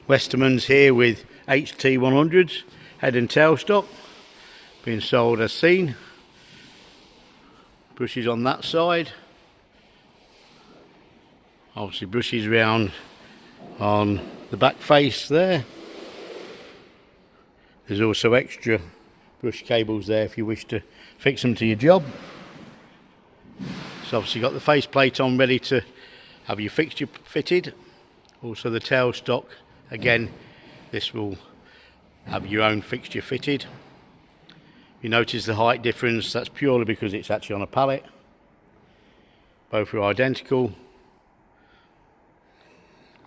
Westermans here with HT100s, head and tail stock, being sold as seen. Brushes on that side. Obviously brushes round on the back face there. There's also extra brush cables there if you wish to fix them to your job. So obviously got the face plate on ready to have your fixture fitted. Also the tail stock, again this will have your own fixture fitted. You notice the height difference, that's purely because it's actually on a pallet. Both are identical.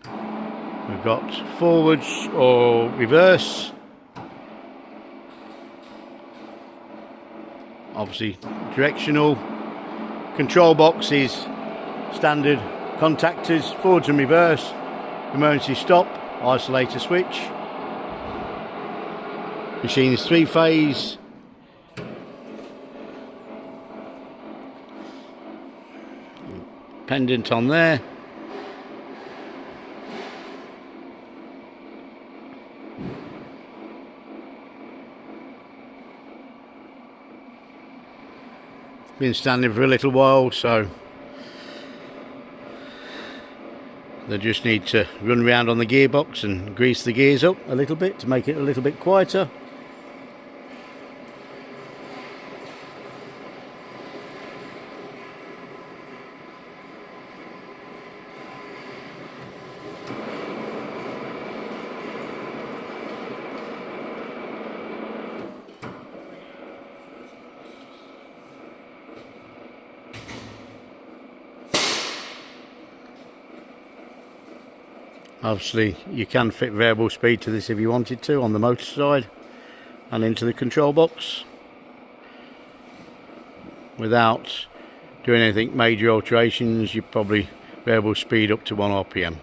We've got forwards or reverse. Obviously directional. Control box is standard contactors, forwards and reverse, emergency stop, isolator switch. Machine's 3-phase. Pendant on there. Been standing for a little while, so they just need to run around on the gearbox and grease the gears up a little bit to make it a little bit quieter. Obviously you can fit variable speed to this if you wanted to on the motor side and into the control box without doing anything major alterations. You probably variable speed up to 1 RPM.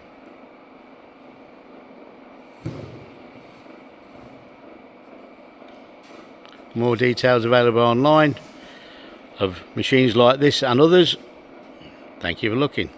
More details available online of machines like this and others. Thank you for looking.